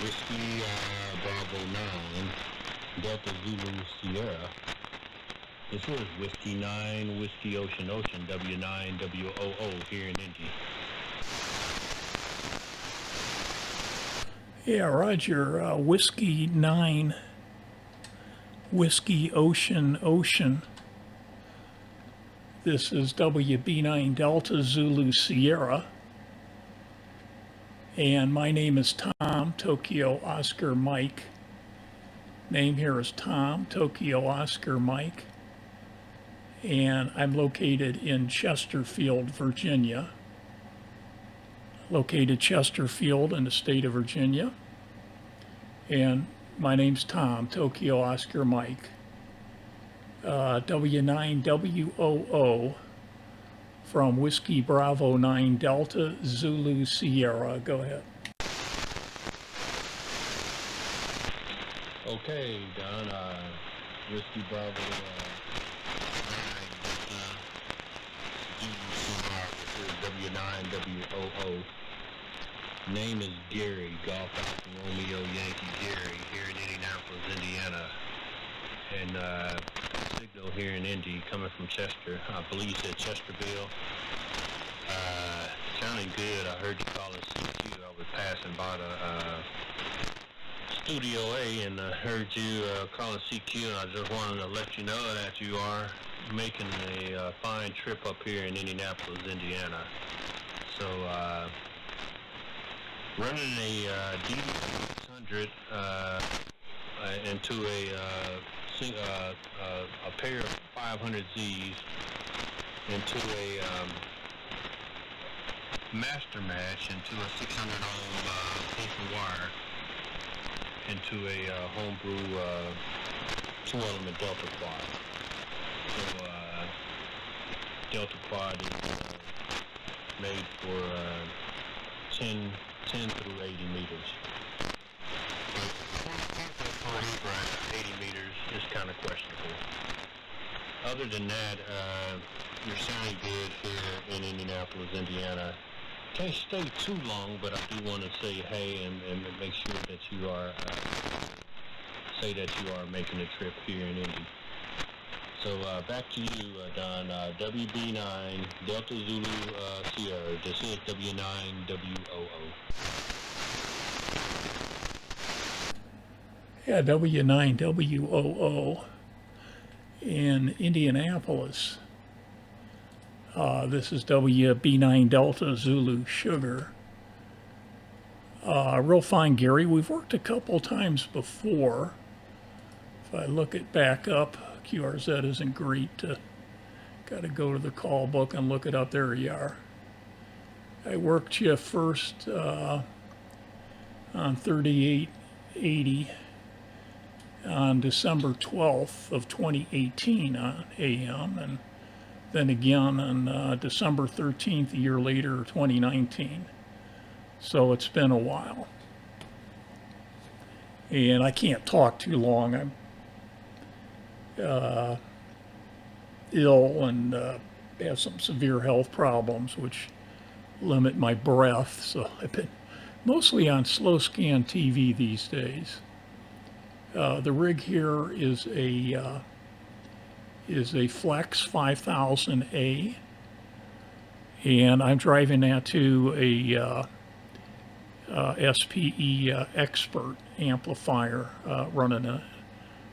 Whiskey Bravo 9, Delta Zulu Sierra. This is Whiskey 9, Whiskey Ocean W9WOO here in Indy. Yeah, Roger. Whiskey 9, Whiskey Ocean. This is WB9 Delta Zulu Sierra. And my name is Tom, Tokyo Oscar Mike. Name here is Tom, Tokyo Oscar Mike. And I'm located in Chesterfield, Virginia. Located Chesterfield in the state of Virginia. And my name's Tom, Tokyo Oscar Mike. W9WOO from Whiskey Bravo 9 Delta Zulu Sierra. Go ahead. Okay, Don, Whiskey Bravo 9, this is W9WOO. Name is Gary, Golf Alpha Romeo Yankee Gary, here in Indianapolis, Indiana. And signal here in Indy, coming from Chester. I believe you said Chesterfield. Sounding good. I heard you call it CQ. I was passing by the Studio A and heard you call it CQ, and I just wanted to let you know that you are making a fine trip up here in Indianapolis, Indiana. So, running a DD600 into a pair of 500Zs into a master match into a 600 ohm paper wire into a homebrew 2-element Delta Quad. So Delta Quad is made for 10 through 80 meters. 80 meters is kind of questionable. Other than that, you're sounding good here in Indianapolis, Indiana. Can't stay too long, but I do want to say hey and make sure that you are say that you are making a trip here in Indy. So back to you, Don. WB9 Delta Zulu Sierra. This is W9WOO. Yeah, W9WOO in Indianapolis. This is WB9 Delta Zulu Sugar. Real fine, Gary. We've worked a couple times before. If I look it back up, QRZ isn't great. Got to go to the call book and look it up. There you are. I worked you first on 3880 on December 12th of 2018 on AM, and then again on December 13th a year later, 2019. So it's been a while. And I can't talk too long. I'm ill and have some severe health problems which limit my breath. So I've been mostly on slow scan TV these days. The rig here is a Flex 5000A, and I'm driving that to a SPE Expert amplifier running a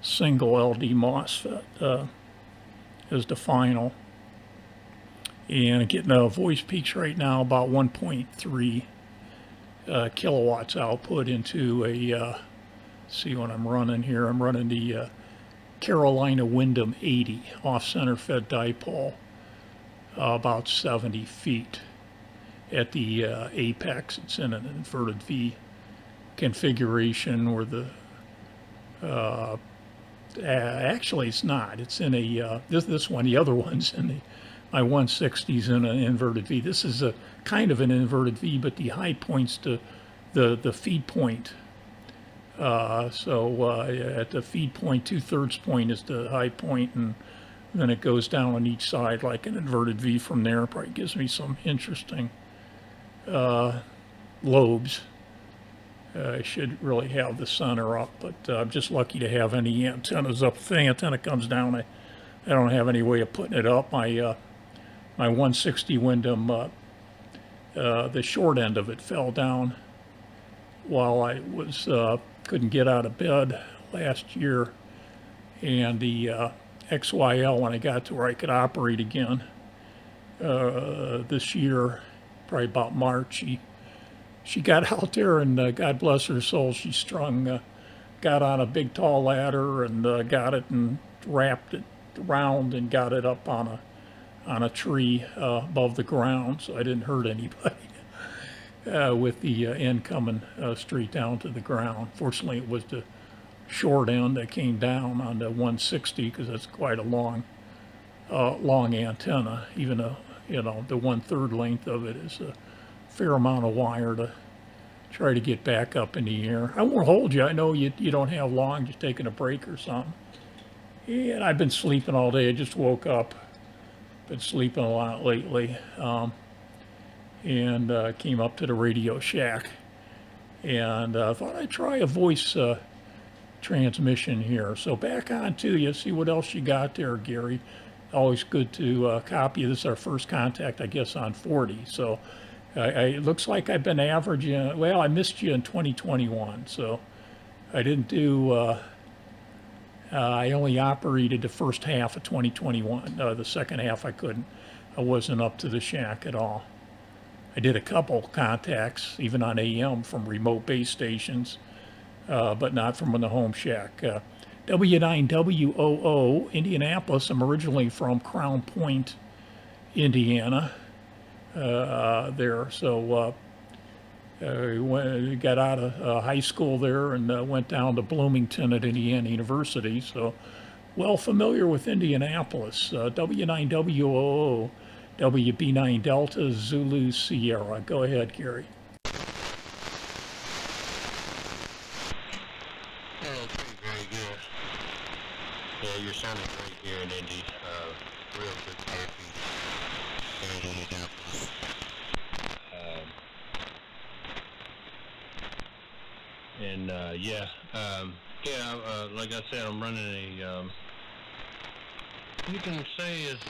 single LD MOSFET as the final. And getting voice peaks right now about 1.3 kilowatts output into a, see what I'm running here. I'm running the Carolina Wyndham 80 off-center fed dipole, about 70 feet at the apex. It's in an inverted V configuration where the actually it's not. It's in a this one. The other one's in the my 160's in an inverted V. This is a kind of an inverted V, but the high points to the feed point. So at the feed point, 2/3 point is the high point, and then it goes down on each side like an inverted V from there. Probably gives me some interesting lobes. I should really have the center up, but I'm just lucky to have any antennas up. If the antenna comes down, I don't have any way of putting it up. My 160 Wyndham, the short end of it fell down while I was couldn't get out of bed last year, and the XYL, when I got to where I could operate again this year, probably about March, she got out there, and God bless her soul, she got on a big tall ladder and got it and wrapped it around and got it up on a tree above the ground, so I didn't hurt anybody with the end coming straight down to the ground. Fortunately, it was the short end that came down on the 160, because that's quite a long antenna. Even the 1/3 length of it is a fair amount of wire to try to get back up in the air. I won't hold you. I know you don't have long, just taking a break or something. And I've been sleeping all day. I just woke up. Been sleeping a lot lately. And came up to the Radio Shack. And thought I'd try a voice transmission here. So back on to you. See what else you got there, Gary. Always good to copy. This is our first contact, I guess, on 40. So it looks like I've been averaging. Well, I missed you in 2021. So I didn't do. I only operated the first half of 2021. The second half I couldn't. I wasn't up to the shack at all. I did a couple contacts, even on AM from remote base stations, but not from the home shack. W9WOO, Indianapolis. I'm originally from Crown Point, Indiana. There, so got out of high school there and went down to Bloomington at Indiana University. So, well familiar with Indianapolis. W9WOO, WB9 Delta Zulu Sierra. Go ahead, Gary. Okay, very good. Yeah, you're sounding great here in Indy. Real good copy here in Indianapolis. Like I said, I'm running a. You can say it's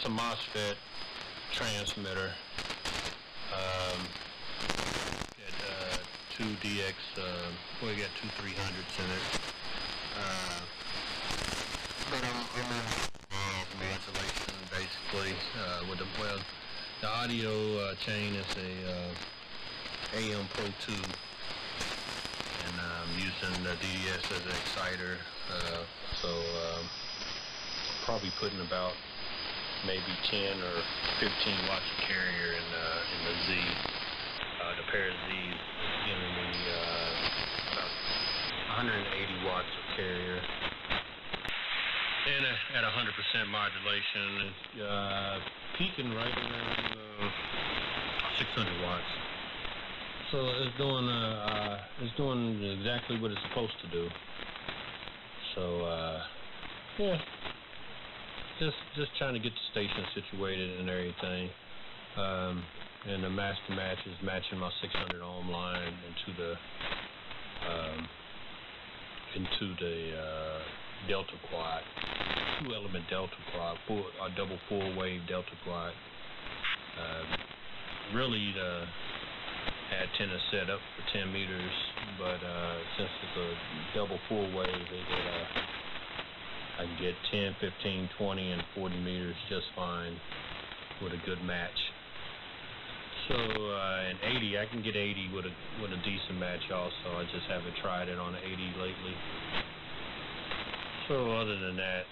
a MOSFET transmitter. Got 2DX. We got 2 300s in it. But I'm in modulation basically with the audio chain is a AM Pro 2, and I'm using the DDS as an exciter. Probably putting about maybe 10 or 15 watts of carrier in the Z. The pair of Z's giving me about 180 watts of carrier. And at 100% modulation, peaking right around 600 watts. So it's doing exactly what it's supposed to do. So yeah, just trying to get the station situated and everything. And the master match is matching my 600 ohm line into the Delta quad, 2-element Delta quad, double 4-wave Delta quad. Really the antenna set up for 10 meters, but since it's a double 4-wave, I can get 10, 15, 20, and 40 meters just fine with a good match. So in 80, I can get 80 with a decent match also. I just haven't tried it on 80 lately. So other than that,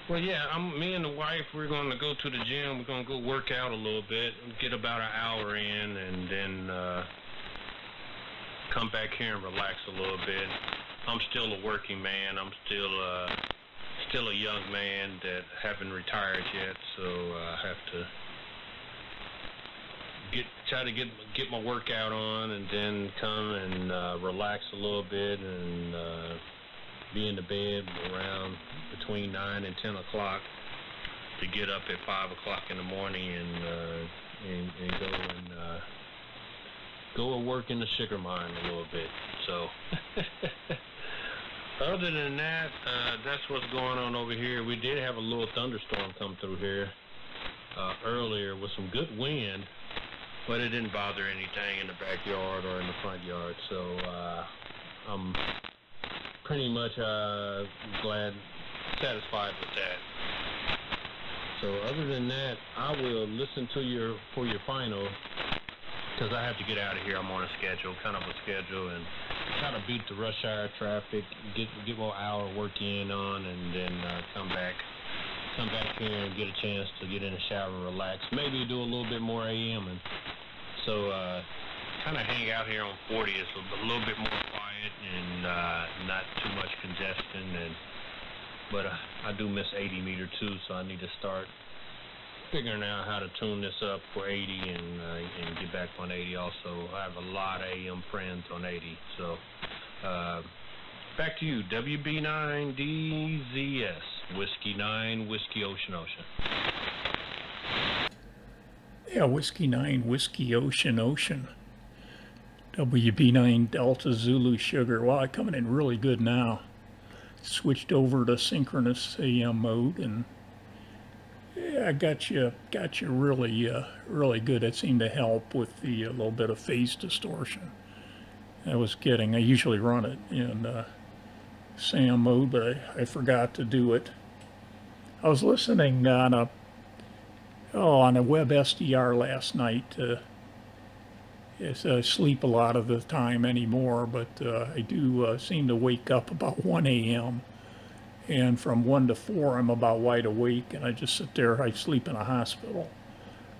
well, yeah, me and the wife, we're going to go to the gym. We're going to go work out a little bit, get about an hour in, and then come back here and relax a little bit. I'm still a working man. I'm still a young man that haven't retired yet, so I have to try to get my workout on, and then come and relax a little bit, and be in the bed around between 9 and 10 o'clock to get up at 5 o'clock in the morning and go and go and work in the sugar mine a little bit. So, other than that, that's what's going on over here. We did have a little thunderstorm come through here earlier with some good wind, but it didn't bother anything in the backyard or in the front yard. So I'm pretty much satisfied with that. So other than that, I will listen to for your final, because I have to get out of here. I'm on a schedule, kind of a schedule, and try to beat the rush hour traffic, get more hour work in on, and then come back here and get a chance to get in the shower and relax. Maybe do a little bit more AM, and so kind of hang out here on 40. It's a little bit more quiet and not too much congestion, but I do miss 80 meter too, so I need to start figuring out how to tune this up for 80 and get back on 80 also. I have a lot of AM friends on 80. So back to you, WB9DZS, Whiskey 9, Whiskey Ocean. Yeah, Whiskey 9, Whiskey Ocean. WB9 Delta Zulu Sugar. Wow, I'm coming in really good now. Switched over to synchronous AM mode, and yeah, I got you really good. It seemed to help with the little bit of phase distortion I was getting. I usually run it in SAM mode, but I forgot to do it. I was listening on a web SDR last night. I sleep a lot of the time anymore, but I do seem to wake up about 1 a.m. And from 1 to 4, I'm about wide awake, and I just sit there. I sleep in a hospital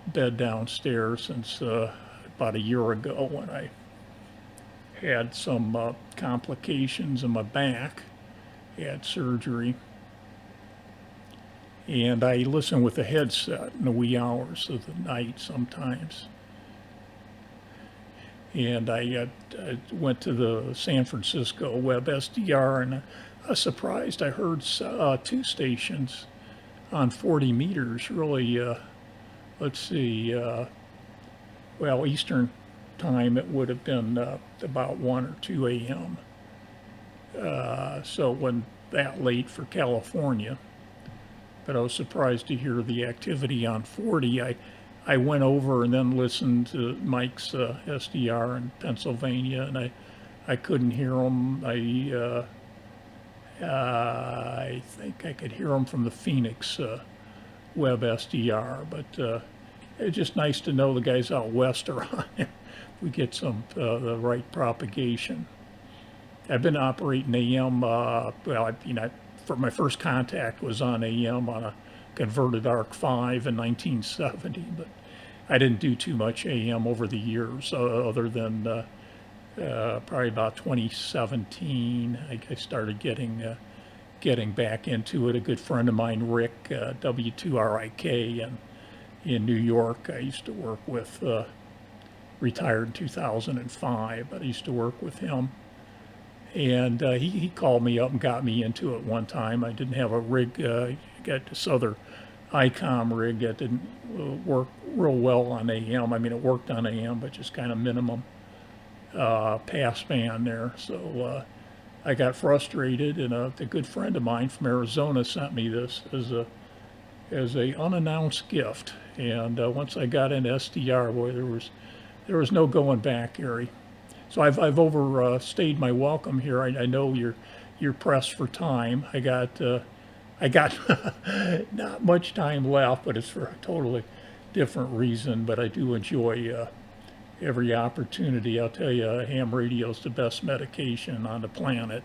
bed downstairs since about a year ago when I had some complications in my back. I had surgery. And I listen with a headset in the wee hours of the night sometimes. And I went to the San Francisco web SDR, and I was surprised. I heard 2 stations on 40 meters, really, let's see, well, Eastern time it would have been about 1 or 2 a.m. So it wasn't that late for California. But I was surprised to hear the activity on 40. I went over and then listened to Mike's SDR in Pennsylvania, and I couldn't hear him. I think I could hear him from the Phoenix web SDR, but it's just nice to know the guys out west are on it. We get some the right propagation. I've been operating AM. For my first contact was on AM on a converted ARC 5 in 1970, but I didn't do too much AM over the years, other than probably about 2017. I started getting back into it. A good friend of mine, Rick W9WOO, and in New York, I used to work with. Retired in 2005, but I used to work with him. And he called me up and got me into it one time. I didn't have a rig, got this other ICOM rig that didn't work real well on AM. I mean, it worked on AM, but just kind of minimum passband there. So I got frustrated, and a good friend of mine from Arizona sent me this as a unannounced gift. And once I got into SDR, boy, there was no going back, Gary. So I've overstayed my welcome here. I know you're pressed for time. I got not much time left, but it's for a totally different reason. But I do enjoy every opportunity. I'll tell you, ham radio is the best medication on the planet,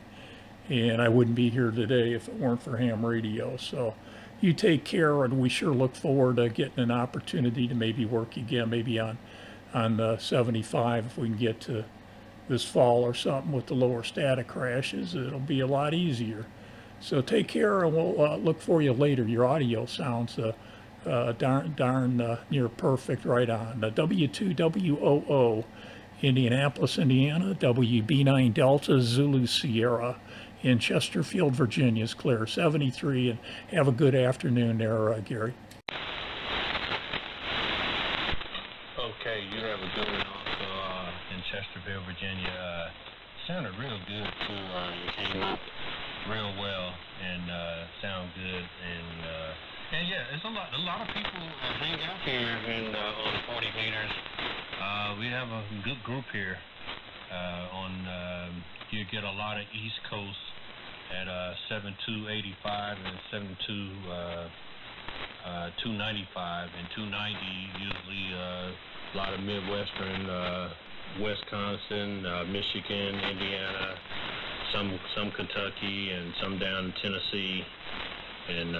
and I wouldn't be here today if it weren't for ham radio. So you take care, and we sure look forward to getting an opportunity to maybe work again, maybe on 75 if we can get to this fall or something with the lower static crashes. It'll be a lot easier. So take care, and we'll look for you later. Your audio sounds darn near perfect right on. W9WOO, Indianapolis, Indiana. WB9 Delta Zulu Sierra in Chesterfield, Virginia is clear. 73, and have a good afternoon there, Gary. Okay, you have a good one also in Chesterfield, Virginia. Sounded real good too. You came up real well and sound good, and yeah, it's a lot of people hang out here in on 40 meters. We have a good group here. You get a lot of East Coast at 7285 and 295 and 290. Usually a lot of Midwestern, Wisconsin, Michigan, Indiana, some Kentucky, and some down in Tennessee, and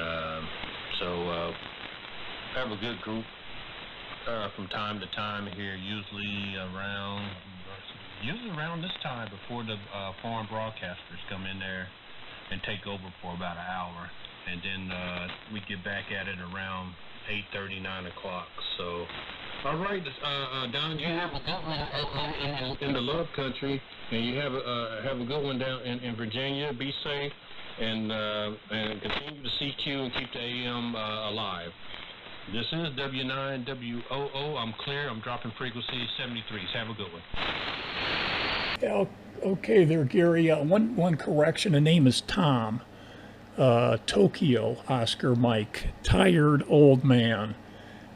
so have a good group from time to time here. Usually around this time before the foreign broadcasters come in there and take over for about an hour, and then we get back at it around 8:30, 9 o'clock. So, all right, Don, you have a good one in the Love Country, and you have a good one down in Virginia. Be safe, and continue to CQ and keep the AM alive. This is W9WOO. I'm clear. I'm dropping frequency 73s. Have a good one. Yeah, okay there, Gary. One correction. The name is Tom. Tokyo, Oscar Mike. Tired old man.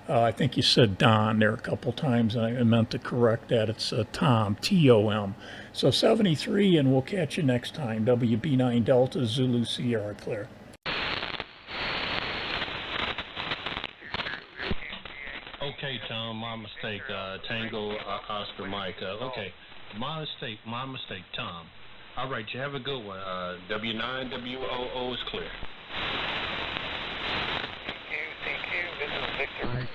I think you said Don there a couple times. I meant to correct that. It's Tom, T-O-M. So 73, and we'll catch you next time. WB9 Delta Zulu Sierra Clear. Okay, Tom, my mistake. Tango, Oscar, Mike. Okay, my mistake, Tom. All right, you have a good one. W9WOO is clear. Thank you. This is Victor.